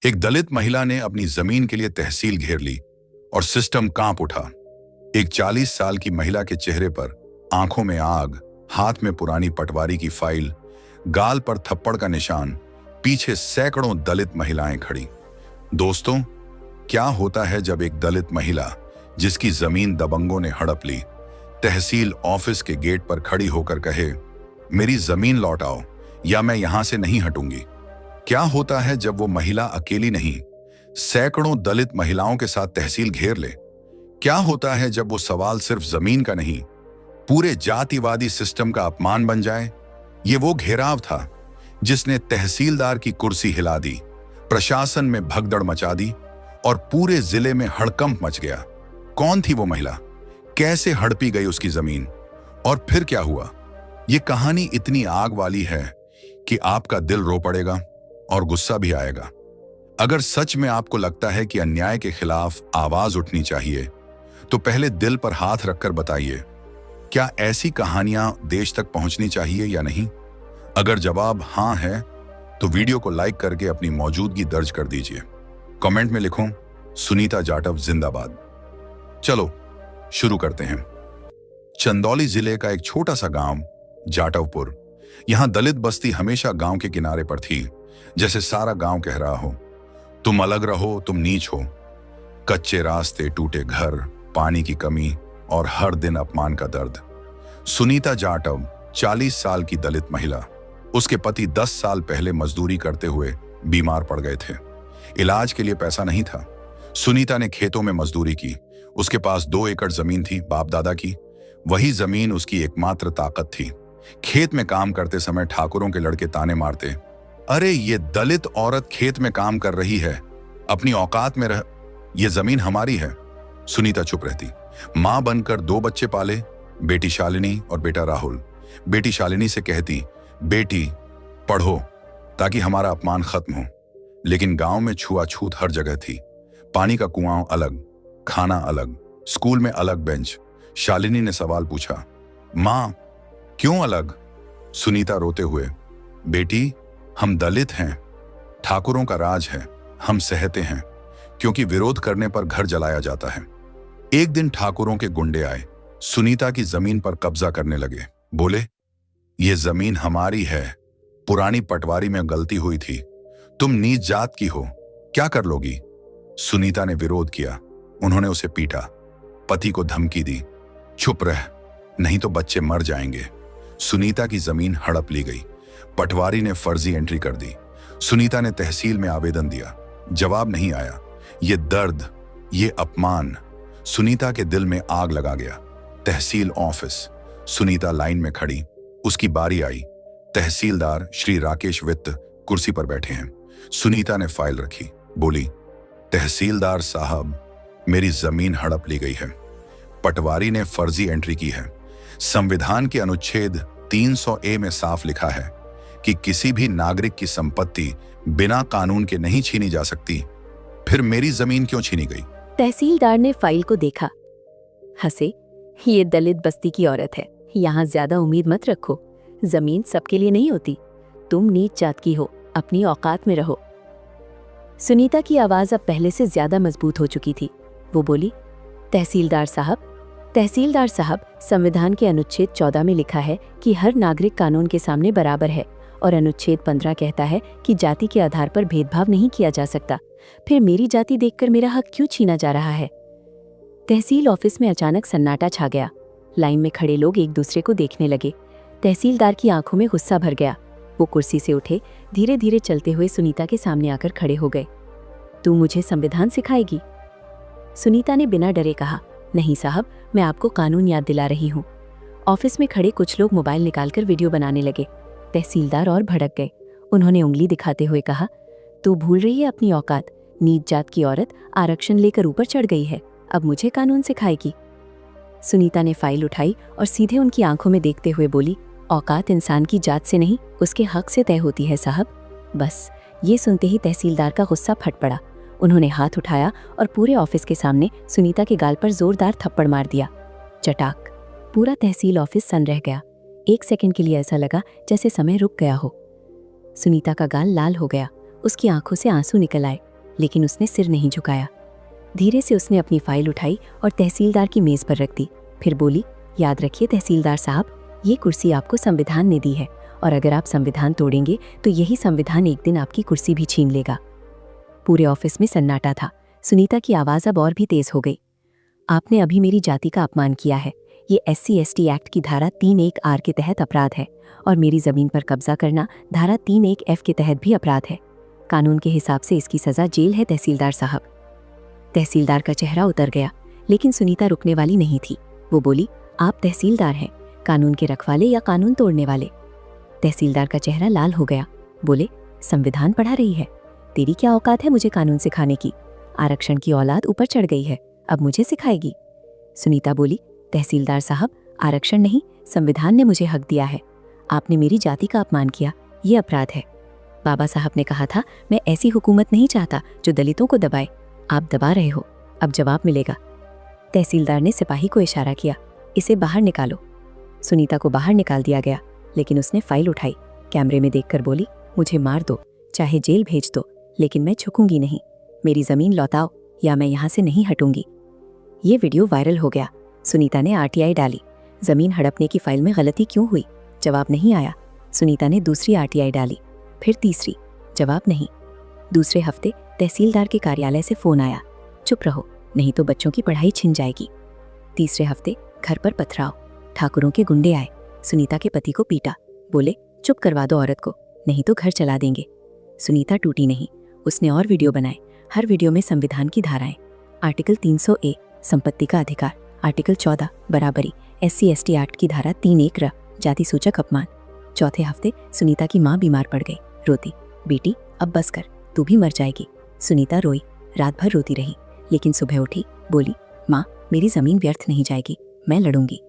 एक दलित महिला ने अपनी जमीन के लिए तहसील घेर ली और सिस्टम कांप उठा। एक 40 साल की महिला के चेहरे पर आंखों में आग, हाथ में पुरानी पटवारी की फाइल, गाल पर थप्पड़ का निशान, पीछे सैकड़ों दलित महिलाएं खड़ी। दोस्तों, क्या होता है जब एक दलित महिला, जिसकी जमीन दबंगों ने हड़प ली, तहसील ऑफिस के गेट पर खड़ी होकर कहे, मेरी जमीन लौटाओ या मैं यहां से नहीं हटूंगी। क्या होता है जब वो महिला अकेली नहीं, सैकड़ों दलित महिलाओं के साथ तहसील घेर ले। क्या होता है जब वो सवाल सिर्फ जमीन का नहीं, पूरे जातिवादी सिस्टम का अपमान बन जाए। ये वो घेराव था जिसने तहसीलदार की कुर्सी हिला दी, प्रशासन में भगदड़ मचा दी और पूरे जिले में हड़कंप मच गया। कौन थी वो महिला, कैसे हड़पी गई उसकी जमीन, और फिर क्या हुआ? ये कहानी इतनी आग वाली है कि आपका दिल रो पड़ेगा और गुस्सा भी आएगा। अगर सच में आपको लगता है कि अन्याय के खिलाफ आवाज उठनी चाहिए, तो पहले दिल पर हाथ रखकर बताइए, क्या ऐसी कहानियां देश तक पहुंचनी चाहिए या नहीं? अगर जवाब हां है, तो वीडियो को लाइक करके अपनी मौजूदगी दर्ज कर दीजिए। कमेंट में लिखो, सुनीता जाटव जिंदाबाद। चलो शुरू करते हैं। चंदौली जिले का एक छोटा सा गांव जाटवपुर। यहां दलित बस्ती हमेशा गांव के किनारे पर थी, जैसे सारा गांव कह रहा हो, तुम अलग रहो, तुम नीच हो। कच्चे रास्ते, टूटे घर, पानी की कमी और हर दिन अपमान का दर्द। सुनीता जाटव 40 साल की दलित महिला। उसके पति 10 साल पहले मजदूरी करते हुए बीमार पड़ गए थे। इलाज के लिए पैसा नहीं था। सुनीता ने खेतों में मजदूरी की। उसके पास 2 एकड़ जमीन थी, बाप दादा की। वही जमीन उसकी एकमात्र ताकत थी। खेत में काम करते समय ठाकुरों के लड़के ताने मारते, अरे ये दलित औरत खेत में काम कर रही है, अपनी औकात में रह, ये जमीन हमारी है। सुनीता चुप रहती। मां बनकर 2 बच्चे पाले, बेटी शालिनी और बेटा राहुल। बेटी शालिनी से कहती, बेटी पढ़ो ताकि हमारा अपमान खत्म हो। लेकिन गांव में छुआछूत हर जगह थी। पानी का कुआं अलग, खाना अलग, स्कूल में अलग बेंच। शालिनी ने सवाल पूछा, मां क्यों अलग? सुनीता रोते हुए, बेटी हम दलित हैं, ठाकुरों का राज है, हम सहते हैं, क्योंकि विरोध करने पर घर जलाया जाता है। एक दिन ठाकुरों के गुंडे आए, सुनीता की जमीन पर कब्जा करने लगे। बोले, ये जमीन हमारी है, पुरानी पटवारी में गलती हुई थी, तुम नीच जात की हो, क्या कर लोगी? सुनीता ने विरोध किया। उन्होंने उसे पीटा, पति को धमकी दी, चुप रह नहीं तो बच्चे मर जाएंगे। सुनीता की जमीन हड़प ली गई। पटवारी ने फर्जी एंट्री कर दी। सुनीता ने तहसील में आवेदन दिया, जवाब नहीं आया। ये दर्द, ये अपमान, सुनीता के दिल में आग लगा गया। तहसील ऑफिस, सुनीता लाइन में खड़ी। उसकी बारी आई। तहसीलदार श्री राकेश वित्त कुर्सी पर बैठे हैं। सुनीता ने फाइल रखी, बोली, तहसीलदार साहब, मेरी जमीन हड़प ली गई है। पटवारी ने फर्जी एंट्री की है। संविधान के अनुच्छेद 300A में साफ लिखा है कि किसी भी नागरिक की संपत्ति बिना कानून के नहीं छीनी जा सकती। फिर मेरी जमीन क्यों छीनी गई? तहसीलदार ने फाइल को देखा, हंसे, ये दलित बस्ती की औरत है, यहाँ ज्यादा उम्मीद मत रखो, जमीन सबके लिए नहीं होती, तुम नीच जात की हो, अपनी औकात में रहो। सुनीता की आवाज अब पहले से ज्यादा मजबूत हो चुकी थी। वो बोली, तहसीलदार साहब, संविधान के अनुच्छेद 14 में लिखा है कि हर नागरिक कानून के सामने बराबर है, और अनुच्छेद 15 कहता है कि जाति के आधार पर भेदभाव नहीं किया जा सकता। फिर मेरी जाति देखकर मेरा हक क्यों छीना जा रहा है? तहसील ऑफिस में अचानक सन्नाटा छा गया। लाइन में खड़े लोग एक दूसरे को देखने लगे। तहसीलदार की आंखों में गुस्सा भर गया। वो कुर्सी से उठे, धीरे धीरे चलते हुए सुनीता के सामने आकर खड़े हो गए। तू मुझे संविधान सिखाएगी? सुनीता ने बिना डरे कहा, नहीं साहब, मैं आपको कानून याद दिला रही हूँ। ऑफिस में खड़े कुछ लोग मोबाइल निकालकर वीडियो बनाने लगे। तहसीलदार और भड़क गए। उन्होंने उंगली दिखाते हुए कहा, तू भूल रही है अपनी औकात, नीच जात की औरत आरक्षण लेकर ऊपर चढ़ गई है, अब मुझे कानून सिखाएगी? सुनीता ने फाइल उठाई और सीधे उनकी आंखों में देखते हुए बोली, औकात इंसान की जात से नहीं, उसके हक से तय होती है साहब। बस ये सुनते ही तहसीलदार का गुस्सा फट पड़ा। उन्होंने हाथ उठाया और पूरे ऑफिस के सामने सुनीता के गाल पर जोरदार थप्पड़ मार दिया। चटाक। पूरा तहसील ऑफिस सन रह गया। 1 सेकंड के लिए ऐसा लगा जैसे समय रुक गया हो। सुनीता का गाल लाल हो गया, उसकी आंखों से आंसू निकल आए। लेकिन उसने सिर नहीं झुकाया। धीरे से उसने अपनी फाइल उठाई और तहसीलदार की मेज पर रख दी। फिर बोली, याद रखिए तहसीलदार साहब, ये कुर्सी आपको संविधान ने दी है और अगर आप संविधान तोड़ेंगे तो यही संविधान एक दिन आपकी कुर्सी भी छीन लेगा। पूरे ऑफिस में सन्नाटा था। सुनीता की आवाज़ अब और भी तेज हो गई। आपने अभी मेरी जाति का अपमान किया है। ये SC/ST एक्ट की धारा 3(1)R के तहत अपराध है और मेरी ज़मीन पर कब्जा करना धारा 3(1)F के तहत भी अपराध है। कानून के हिसाब से इसकी सज़ा जेल है तहसीलदार साहब। तहसीलदार का चेहरा उतर गया, लेकिन सुनीता रुकने वाली नहीं थी। वो बोली, आप तहसीलदार हैं, कानून के रखवाले या कानून तोड़ने वाले? तहसीलदार का चेहरा लाल हो गया। बोले, संविधान पढ़ा रही है? तेरी क्या औकात है मुझे कानून सिखाने की? आरक्षण की औलाद ऊपर चढ़ गई है, अब मुझे सिखाएगी? सुनीता बोली, तहसीलदार साहब, आरक्षण नहीं, संविधान ने मुझे हक दिया है। आपने मेरी जाति का अपमान किया, ये अपराध है। बाबा साहब ने कहा था, मैं ऐसी हुकूमत नहीं चाहता जो दलितों को दबाए। आप दबा रहे हो, अब जवाब मिलेगा। तहसीलदार ने सिपाही को इशारा किया, इसे बाहर निकालो। सुनीता को बाहर निकाल दिया गया, लेकिन उसने फाइल उठाई, कैमरे में देखकर बोली, मुझे मार दो, चाहे जेल भेज दो, लेकिन मैं झुकूंगी नहीं। मेरी ज़मीन लौटाओ या मैं यहाँ से नहीं हटूंगी। ये वीडियो वायरल हो गया। सुनीता ने RTI डाली। ज़मीन हड़पने की फाइल में गलती क्यों हुई? जवाब नहीं आया। सुनीता ने दूसरी RTI डाली, फिर तीसरी, जवाब नहीं। दूसरे हफ्ते तहसीलदार के कार्यालय से फ़ोन आया, चुप रहो नहीं तो बच्चों की पढ़ाई छिन जाएगी। तीसरे हफ्ते घर पर पथराव, ठाकुरों के गुंडे आए, सुनीता के पति को पीटा, बोले चुप करवा दो औरत को नहीं तो घर चला देंगे। सुनीता टूटी नहीं, उसने और वीडियो बनाए। हर वीडियो में संविधान की धाराएं, आर्टिकल 300A संपत्ति का अधिकार, आर्टिकल 14 बराबरी, SC/ST एक्ट की धारा 3(1)R जाति सूचक अपमान। चौथे हफ्ते सुनीता की माँ बीमार पड़ गई, रोती, बेटी अब बस कर, तू भी मर जाएगी। सुनीता रोई, रात भर रोती रही, लेकिन सुबह उठी, बोली, माँ मेरी ज़मीन व्यर्थ नहीं जाएगी, मैं लड़ूंगी।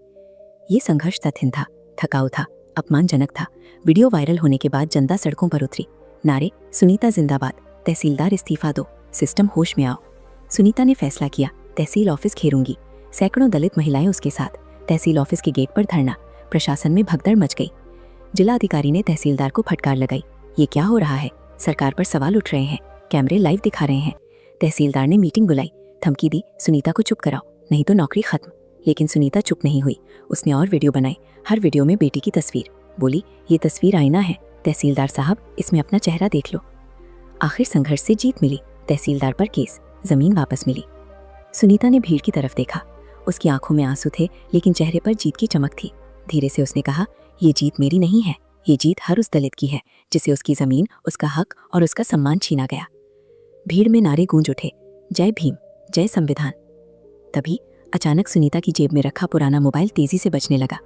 ये संघर्ष कठिन था, थकाऊ था, अपमानजनक था। वीडियो वायरल होने के बाद जनता सड़कों पर उतरी, नारे सुनीता जिंदाबाद, तहसीलदार इस्तीफा दो, सिस्टम होश में आओ। सुनीता ने फैसला किया, तहसील ऑफिस घेरूंगी। सैकड़ों दलित महिलाएं उसके साथ। तहसील ऑफिस के गेट पर धरना, प्रशासन में भगदड़ मच गई। जिला अधिकारी ने तहसीलदार को फटकार लगाई, ये क्या हो रहा है? सरकार पर सवाल उठ रहे हैं, कैमरे लाइव दिखा रहे हैं। तहसीलदार ने मीटिंग बुलाई, धमकी दी, सुनीता को चुप कराओ नहीं तो नौकरी खत्म। लेकिन सुनीता चुप नहीं हुई, उसने और वीडियो बनाए। हर वीडियो में बेटी की तस्वीर, बोली, ये तस्वीर आईना है, तहसीलदार साहब इसमें अपना चेहरा देख लो। आखिर संघर्ष से जीत मिली, तहसीलदार पर केस, जमीन वापस मिली। सुनीता ने भीड़ की तरफ देखा, उसकी आंखों में आंसू थे लेकिन चेहरे पर जीत की चमक थी। धीरे से उसने कहा, ये जीत मेरी नहीं है, ये जीत हर उस दलित की है जिसे उसकी जमीन, उसका हक और उसका सम्मान छीना गया। भीड़ में नारे गूंज उठे, जय भीम, जय संविधान। तभी अचानक सुनीता की जेब में रखा पुराना मोबाइल तेजी से बजने लगा।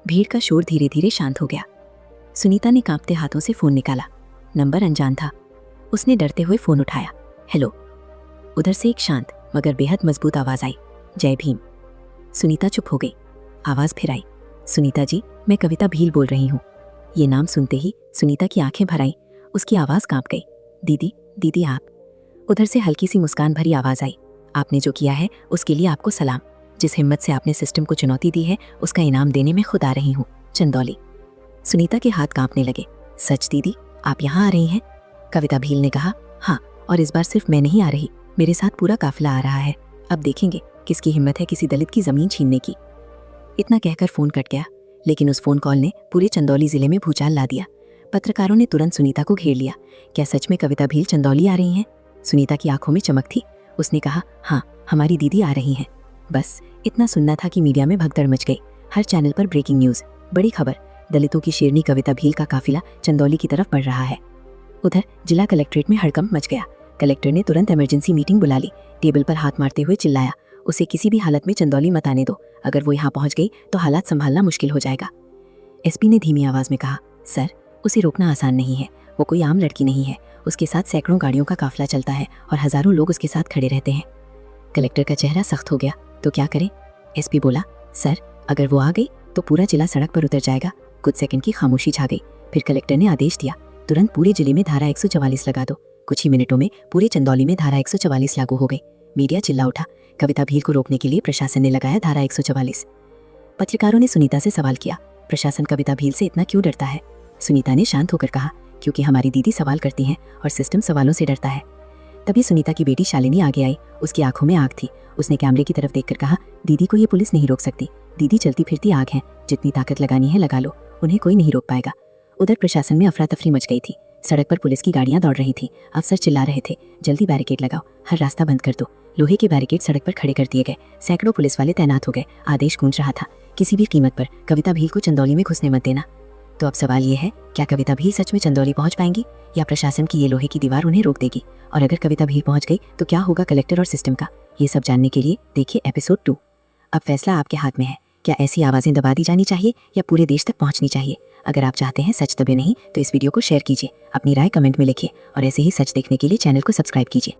भीड़ का शोर धीरे धीरे शांत हो गया। सुनीता ने कांपते हाथों से फोन निकाला, नंबर अनजान था। उसने डरते हुए फोन उठाया, हेलो। उधर से एक शांत मगर बेहद मजबूत आवाज आई, जय भीम। सुनीता चुप हो गई। आवाज फिर आई, सुनीता जी, मैं कविता भील बोल रही हूँ। ये नाम सुनते ही सुनीता की आंखें भर आईं, उसकी आवाज कांप गई, दीदी, दीदी आप। उधर से हल्की सी मुस्कान भरी आवाज आई, आपने जो किया है उसके लिए आपको सलाम। जिस हिम्मत से आपने सिस्टम को चुनौती दी है उसका इनाम देने में खुद आ रही हूँ, चंदौली। सुनीता के हाथ कांपने लगे, सच दीदी, आप यहाँ आ रही हैं? कविता भील ने कहा, हाँ, और इस बार सिर्फ मैं नहीं आ रही, मेरे साथ पूरा काफिला आ रहा है। अब देखेंगे किसकी हिम्मत है किसी दलित की जमीन छीनने की। इतना कहकर फोन कट गया, लेकिन उस फोन कॉल ने पूरे चंदौली जिले में भूचाल ला दिया। पत्रकारों ने तुरंत सुनीता को घेर लिया, क्या सच में कविता भील चंदौली आ रही हैं? सुनीता की आंखों में चमक थी। उसने कहा, हाँ, हमारी दीदी आ रही हैं। बस इतना सुनना था कि मीडिया में भगदड़ मच गई। हर चैनल पर ब्रेकिंग न्यूज, बड़ी खबर, दलितों की शेरनी कविता भील का काफिला चंदौली की तरफ बढ़ रहा है। उधर जिला कलेक्ट्रेट में हड़कंप मच गया। कलेक्टर ने तुरंत इमरजेंसी मीटिंग बुला ली। टेबल पर हाथ मारते हुए चिल्लाया, उसे किसी भी हालत में चंदौली मत आने दो, अगर वो यहाँ पहुंच गई तो हालात संभालना मुश्किल हो जाएगा। SP ने धीमी आवाज में कहा, सर, उसे रोकना आसान नहीं है, वो कोई आम लड़की नहीं है, उसके साथ सैकड़ों गाड़ियों का काफिला चलता है और हजारों लोग उसके साथ खड़े रहते हैं। कलेक्टर का चेहरा सख्त हो गया, तो क्या करें? SP बोला, सर, अगर वो आ गई तो पूरा जिला सड़क पर उतर जाएगा। कुछ सेकंड की खामोशी छा गई, फिर कलेक्टर ने आदेश दिया, तुरंत पूरे जिले में धारा 144 लगा दो। कुछ ही मिनटों में पूरे चंदौली में धारा 144 लागू हो गई। मीडिया चिल्ला उठा, कविता भील को रोकने के लिए प्रशासन ने लगाया धारा 144। पत्रकारों ने सुनीता से सवाल किया, प्रशासन कविता भील से इतना क्यों डरता है? सुनीता ने शांत होकर कहा, क्योंकि हमारी दीदी सवाल करती हैं और सिस्टम सवालों से डरता है। तभी सुनीता की बेटी शालिनी आगे आई। उसकी आंखों में आग थी। उसने कैमरे की तरफ देखकर कहा, दीदी को ये पुलिस नहीं रोक सकती। दीदी चलती फिरती आग है, जितनी ताकत लगानी है लगा लो, उन्हें कोई नहीं रोक पाएगा। उधर प्रशासन में अफरा तफरी मच गई थी। सड़क पर पुलिस की गाड़ियां दौड़ रही थी। अफसर चिल्ला रहे थे, जल्दी बैरिकेड लगाओ, हर रास्ता बंद कर दो। लोहे के बैरिकेड सड़क पर खड़े कर दिए गए। सैकड़ों पुलिस वाले तैनात हो गए। आदेश गूंज रहा था, किसी भी कीमत पर कविता भील को चंदौली में घुसने मत देना। तो अब सवाल ये है, क्या कविता भील सच में चंदौली पहुंच पाएंगी या प्रशासन की ये लोहे की दीवार उन्हें रोक देगी? और अगर कविता भील पहुंच गई तो क्या होगा कलेक्टर और सिस्टम का? ये सब जानने के लिए देखिए एपिसोड 2। अब फैसला आपके हाथ में है। क्या ऐसी आवाज़ें दबा दी जानी चाहिए या पूरे देश तक पहुंचनी चाहिए? अगर आप चाहते हैं सच दबे नहीं तो इस वीडियो को शेयर कीजिए, अपनी राय कमेंट में लिखिए और ऐसे ही सच देखने के लिए चैनल को सब्सक्राइब कीजिए।